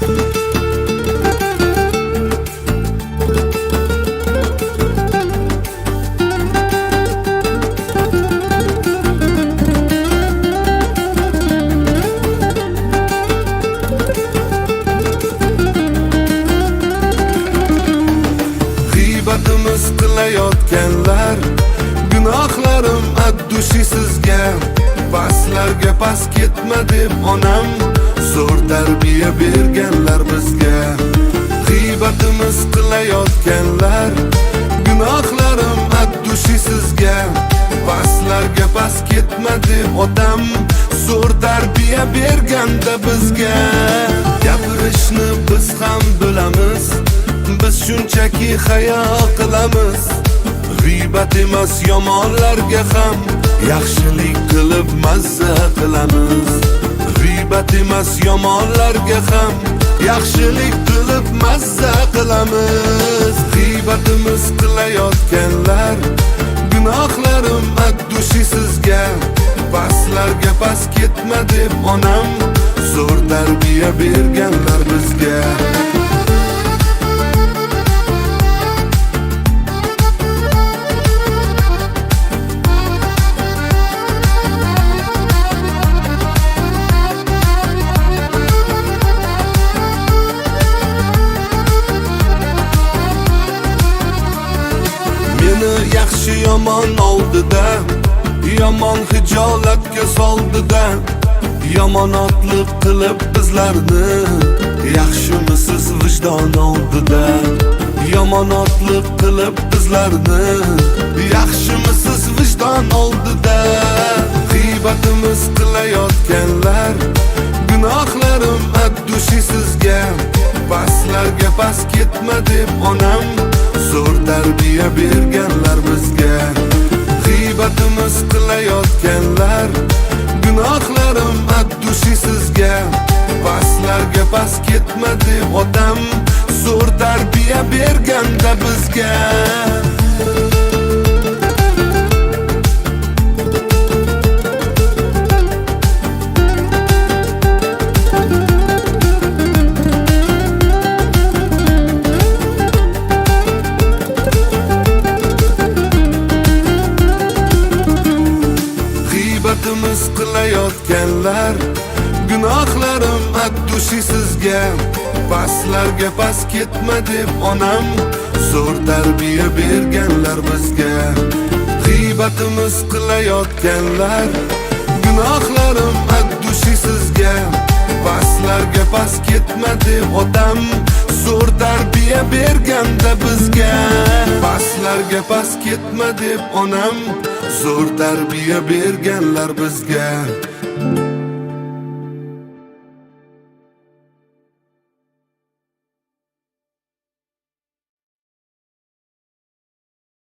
G'iybatimiz qilayotganlar, gunohlarim addushi sizga. Paslarga pas ketma deb onam zo'r tarbiya berganlar bizga. G'iybatimiz qilayotganlar, gunohlarim addushi sizga. Paslarga pas ketma deb otam zo'r tarbiya berganda bizga. Gapirishni biz ham bilamiz, biz shunchaki hayo qilamiz. G'iybat emas yomonlarga ham yaxshilik qilib mazza qilamiz. G'iybat emas yomonlarga ham yaxshilik qilib mazza qilamiz. G'iybatimiz qilayotganlar, gunohlarim addushi sizga. Paslarga pas ketma deb onam zo'r tarbiya berganlar bizga. Yaxshi yomon oldida, yomon hijolatga soldida, yomonotlik qilib bizlarni. Yaxshimisiz vijdon oldida, yomonotlik qilib bizlarni. Yaxshimisiz vijdon oldida. G'iybatimiz qilayotganlar, gunohlarim addushi sizga. Paslarga pas ketma deb onam zo'r tarbiya berganlar bizga. G'iybatimiz qilayotganlar, gunohlarim addushi sizga. Paslarga pas ketma deb otam zo'r tarbiya berganda bizga. G'iybatimiz qilayotganlar, gunohlarim addushi sizga. Paslarga pas ketma deb onam zo'r tarbiya berganlar bizga. G'iybatimiz qilayotganlar, gunohlarim addushi sizga. Paslarga pas ketma deb otam zo'r tarbiya berganda bizga. Paslarga pas ketma deb onam zo'r tarbiya berganlar bizga.